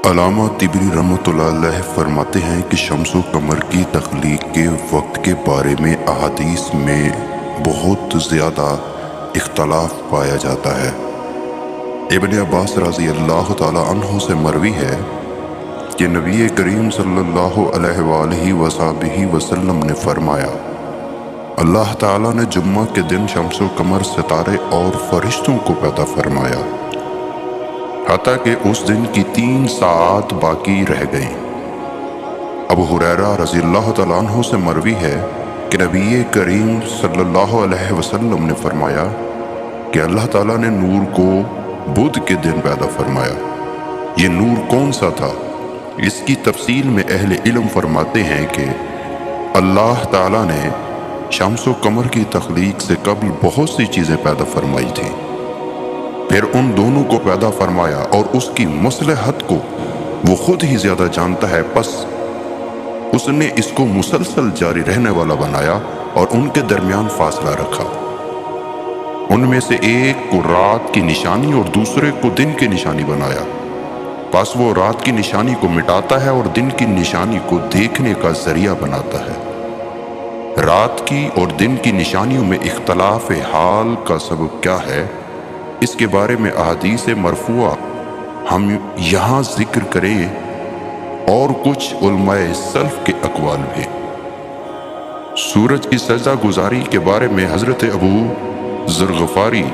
علامہ طبری رحمۃ اللہ علیہ فرماتے ہیں کہ شمس و قمر کی تخلیق کے وقت کے بارے میں احادیث میں بہت زیادہ اختلاف پایا جاتا ہے۔ ابن عباس رضی اللہ تعالی عنہ سے مروی ہے کہ نبی کریم صلی اللہ علیہ وآلہ وصحبہ وسلم نے فرمایا، اللہ تعالیٰ نے جمعہ کے دن شمس و قمر، ستارے اور فرشتوں کو پیدا فرمایا، حتیٰ کہ اس دن کی 3 ساعات باقی رہ گئیں۔ ابو ہریرہ رضی اللہ تعالیٰ عنہ سے مروی ہے کہ نبی کریم صلی اللہ علیہ وسلم نے فرمایا کہ اللہ تعالیٰ نے نور کو بدھ کے دن پیدا فرمایا۔ یہ نور کون سا تھا؟ اس کی تفصیل میں اہل علم فرماتے ہیں کہ اللہ تعالیٰ نے شمس و قمر کی تخلیق سے قبل بہت سی چیزیں پیدا فرمائی تھیں، پھر ان دونوں کو پیدا فرمایا اور اس کی مصلحت کو وہ خود ہی زیادہ جانتا ہے، پس اس نے اس کو مسلسل جاری رہنے والا بنایا اور ان کے درمیان فاصلہ رکھا۔ ان میں سے ایک کو رات کی نشانی اور دوسرے کو دن کی نشانی بنایا، پس وہ رات کی نشانی کو مٹاتا ہے اور دن کی نشانی کو دیکھنے کا ذریعہ بناتا ہے۔ رات کی اور دن کی نشانیوں میں اختلاف حال کا سبب کیا ہے، اس کے بارے میں احادیث مرفوعہ ہم یہاں ذکر کریں اور کچھ علماء سلف کے اقوال بھی۔ سورج کی سجدہ گزاری کے بارے میں حضرت ابو ذر غفاری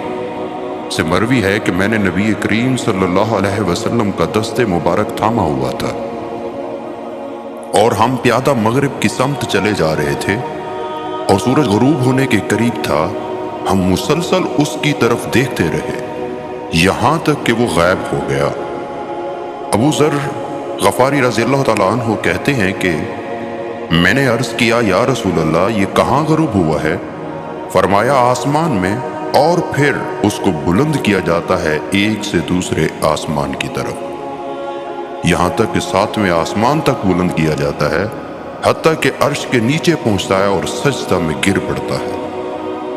سے مروی ہے کہ میں نے نبی کریم صلی اللہ علیہ وسلم کا دست مبارک تھاما ہوا تھا اور ہم پیادہ مغرب کی سمت چلے جا رہے تھے اور سورج غروب ہونے کے قریب تھا۔ ہم مسلسل اس کی طرف دیکھتے رہے یہاں تک کہ وہ غائب ہو گیا۔ ابو ذر غفاری رضی اللہ تعالیٰ عنہ کہتے ہیں کہ میں نے عرض کیا، یا رسول اللہ، یہ کہاں غروب ہوا ہے؟ فرمایا، آسمان میں، اور پھر اس کو بلند کیا جاتا ہے ایک سے دوسرے آسمان کی طرف، یہاں تک کہ 7ویں آسمان تک بلند کیا جاتا ہے، حتیٰ کہ عرش کے نیچے پہنچتا ہے اور سجدہ میں گر پڑتا ہے،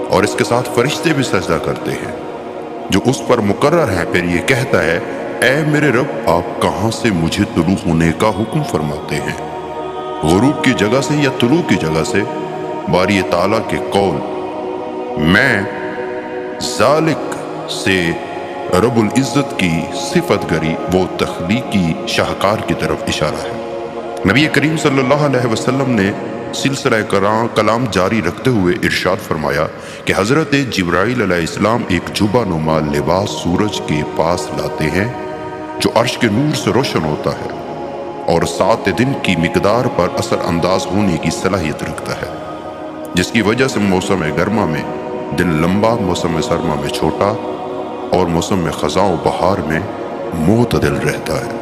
اور اس کے ساتھ فرشتے بھی سجدہ کرتے ہیں جو اس پر مقرر ہیں۔ پھر یہ کہتا ہے، اے میرے رب، آپ کہاں سے مجھے طلوع ہونے کا حکم فرماتے ہیں؟ غروب کی جگہ سے یا طلوع کی جگہ سے؟ باری تعالیٰ کے قول میں ذالک سے رب العزت کی صفت گری وہ تخلیقی شاہکار کی طرف اشارہ ہے۔ نبی کریم صلی اللہ علیہ وسلم نے سلسلہ کلام جاری رکھتے ہوئے ارشاد فرمایا کہ حضرت جبرائیل علیہ السلام ایک جبہ نما لباس سورج کے پاس لاتے ہیں جو عرش کے نور سے روشن ہوتا ہے اور 7 دن کی مقدار پر اثر انداز ہونے کی صلاحیت رکھتا ہے، جس کی وجہ سے موسم گرما میں دن لمبا، موسم سرما میں چھوٹا اور موسم خزاں و بہار میں معتدل رہتا ہے۔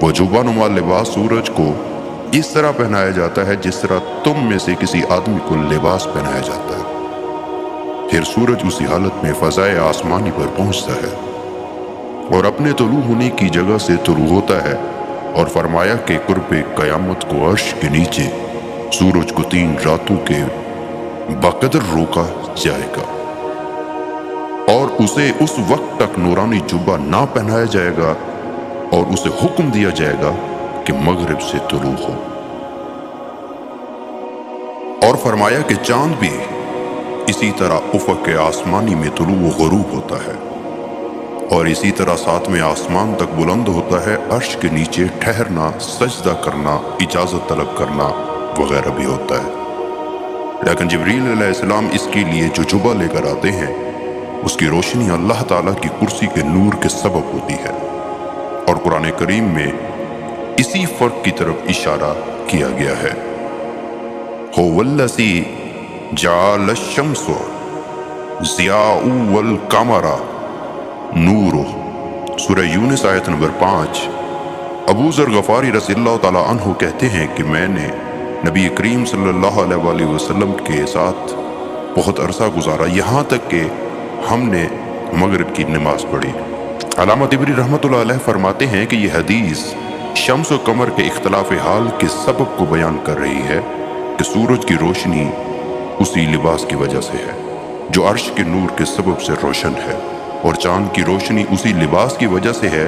وہ جبہ نما لباس سورج کو اس طرح پہنایا جاتا ہے جس طرح تم میں سے کسی آدمی کو لباس پہنایا جاتا ہے۔ پھر سورج اسی حالت میں فضائے آسمانی پر پہنچتا ہے اور اپنے طلوع ہونے کی جگہ سے طلوع ہوتا ہے، اور فرمایا کہ قرب قیامت کو عرش کے نیچے سورج کو 3 راتوں کے بقدر روکا جائے گا اور اسے اس وقت تک نورانی جبہ نہ پہنایا جائے گا اور اسے حکم دیا جائے گا کہ مغرب سے طلوع ہو۔ اور فرمایا کہ چاند بھی اسی طرح افق آسمانی میں طلوع و غروب ہوتا ہے اور اسی طرح 7ویں آسمان تک بلند ہوتا ہے، عرش کے نیچے ٹھہرنا، سجدہ کرنا، اجازت طلب کرنا وغیرہ بھی ہوتا ہے۔ لیکن جبریل علیہ السلام اس کے لیے جو جبہ لے کر آتے ہیں، اس کی روشنی اللہ تعالیٰ کی کرسی کے نور کے سبب ہوتی ہے، اور قرآن کریم میں اسی فرق کی طرف اشارہ کیا گیا ہے۔ هو الذی جعل الشمس ضیاء والقمر نور، سورہ یونس آیت نمبر 5۔ ابو ذر غفاری رضی اللہ تعالیٰ عنہ کہتے ہیں کہ میں نے نبی کریم صلی اللہ علیہ وآلہ وسلم کے ساتھ بہت عرصہ گزارا، یہاں تک کہ ہم نے مغرب کی نماز پڑھی۔ علامہ طبری رحمۃ اللہ علیہ فرماتے ہیں کہ یہ حدیث شمس و قمر کے اختلاف حال کے سبب کو بیان کر رہی ہے کہ سورج کی روشنی اسی لباس کی وجہ سے ہے جو عرش کے نور کے سبب سے روشن ہے، اور چاند کی روشنی اسی لباس کی وجہ سے ہے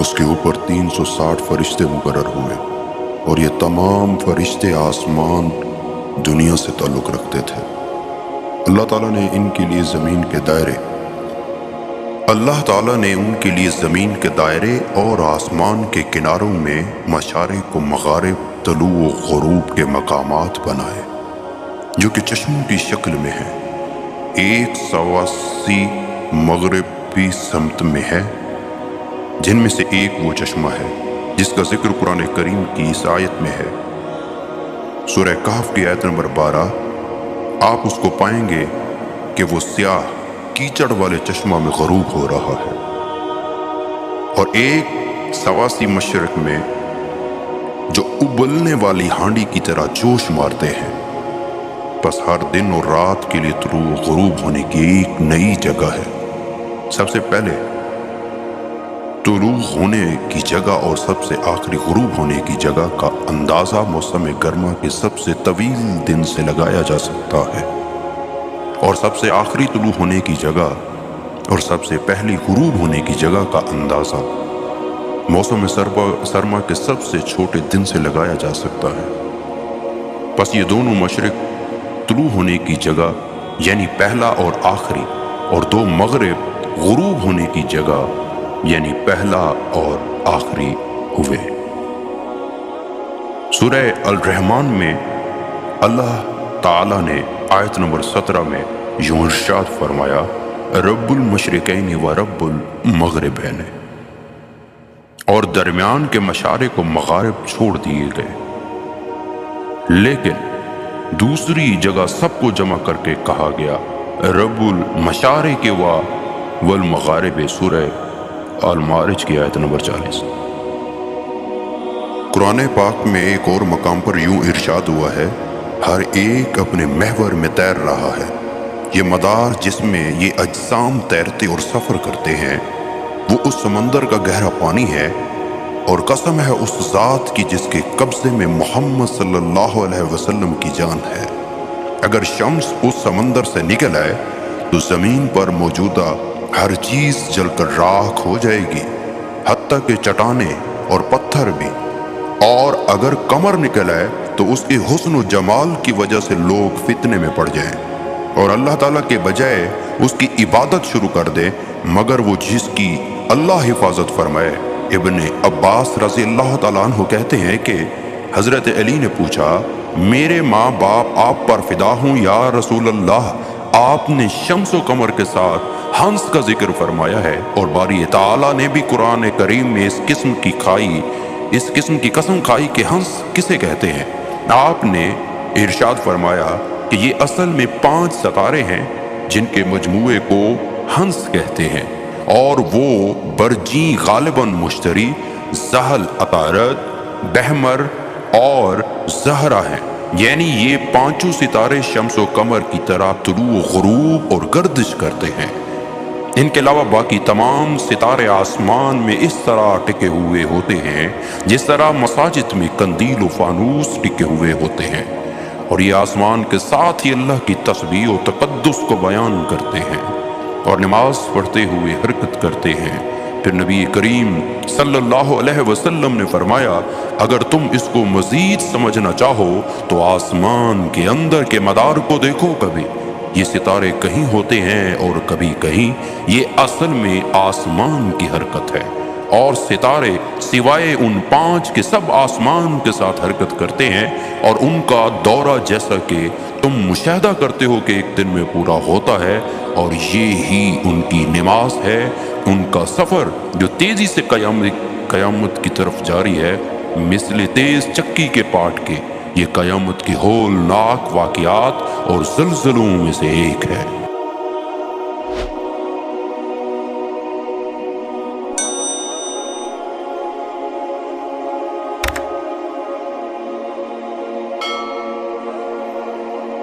اس کے اوپر 360 فرشتے مقرر ہوئے، اور یہ تمام فرشتے آسمان دنیا سے تعلق رکھتے تھے۔ اللہ تعالیٰ نے ان کے لیے زمین کے دائرے اور آسمان کے کناروں میں مشارق و مغارب، طلوع و غروب کے مقامات بنائے، جو کہ چشموں کی شکل میں ہیں۔ 180 مغربی سمت میں ہے، جن میں سے ایک وہ چشمہ ہے جس کا ذکر قرآن کریم کی اس آیت میں ہے۔ سورہ کہف کی آیت نمبر 12، آپ اس کو پائیں گے کہ وہ سیاہ کیچڑ والے چشمہ میں غروب ہو رہا ہے، اور ایک 87 مشرق میں جو ابلنے والی ہانڈی کی طرح جوش مارتے ہیں۔ بس ہر دن اور رات کے لیے طلوع و غروب ہونے کی ایک نئی جگہ ہے۔ سب سے پہلے طلوع ہونے کی جگہ اور سب سے آخری غروب ہونے کی جگہ کا اندازہ موسم گرما کے سب سے طویل دن سے لگایا جا سکتا ہے، اور سب سے آخری طلوع ہونے کی جگہ اور سب سے پہلی غروب ہونے کی جگہ کا اندازہ موسم سرما کے سب سے چھوٹے دن سے لگایا جا سکتا ہے۔ بس یہ دونوں مشرق طلوع ہونے کی جگہ یعنی پہلا اور آخری، اور دو مغرب غروب ہونے کی جگہ یعنی پہلا اور آخری ہوئے۔ سورہ الرحمن میں اللہ تعالیٰ نے آیت نمبر 17 میں یوں ارشاد فرمایا، رب المشرقین و رب المغربین، اور درمیان کے مشارق و مغارب چھوڑ دیے گئے۔ لیکن دوسری جگہ سب کو جمع کر کے کہا گیا، رب المشارق والمغارب، سورہ المعارج کی آیت نمبر 40۔ قرآن پاک میں ایک اور مقام پر یوں ارشاد ہوا ہے، ہر ایک اپنے محور میں تیر رہا ہے۔ یہ مدار جس میں یہ اجسام تیرتے اور سفر کرتے ہیں، وہ اس سمندر کا گہرا پانی ہے، اور قسم ہے اس ذات کی جس کے قبضے میں محمد صلی اللہ علیہ وسلم کی جان ہے، اگر شمس اس سمندر سے نکل آئے تو زمین پر موجودہ ہر چیز جل کر راکھ ہو جائے گی، حتیٰ کہ چٹانیں اور پتھر بھی، اور اگر قمر نکل آئے تو اس کے حسن و جمال کی وجہ سے لوگ فتنے میں پڑ جائیں اور اللہ تعالیٰ کے بجائے اس کی عبادت شروع کر دے، مگر وہ جس کی اللہ حفاظت فرمائے۔ ابن عباس رضی اللہ تعالیٰ عنہ کہتے ہیں کہ حضرت علی نے پوچھا، میرے ماں باپ آپ پر فدا ہوں یا رسول اللہ، آپ نے شمس و قمر کے ساتھ ہنس کا ذکر فرمایا ہے، اور باری تعالیٰ نے بھی قرآن کریم میں اس قسم کی قسم کھائی کہ ہنس کسے کہتے ہیں۔ آپ نے ارشاد فرمایا کہ یہ اصل میں 5 ستارے ہیں جن کے مجموعے کو ہنس کہتے ہیں، اور وہ برجیں غالباً مشتری، زحل، عطارد، بہمر اور زہرہ ہیں، یعنی یہ 5 ستارے شمس و قمر کی طرح طلوع و غروب اور گردش کرتے ہیں۔ ان کے علاوہ باقی تمام ستارے آسمان میں اس طرح ٹکے ہوئے ہوتے ہیں جس طرح مساجد میں قندیل و فانوس ٹکے ہوئے ہوتے ہیں، اور یہ آسمان کے ساتھ ہی اللہ کی تسبیح و تقدس کو بیان کرتے ہیں اور نماز پڑھتے ہوئے حرکت کرتے ہیں۔ پھر نبی کریم صلی اللہ علیہ وسلم نے فرمایا، اگر تم اس کو مزید سمجھنا چاہو تو آسمان کے اندر کے مدار کو دیکھو، کبھی یہ ستارے کہیں ہوتے ہیں اور کبھی کہیں، یہ اصل میں آسمان کی حرکت ہے، اور ستارے سوائے ان 5 کے سب آسمان کے ساتھ حرکت کرتے ہیں، اور ان کا دورہ جیسا کہ تم مشاہدہ کرتے ہو کہ ایک دن میں پورا ہوتا ہے، اور یہ ہی ان کی نماز ہے۔ ان کا سفر جو تیزی سے قیامت کی طرف جاری ہے، مثل تیز چکی کے پاٹ کے، یہ قیامت کی ہولناک واقعات اور زلزلوں میں سے ایک ہے۔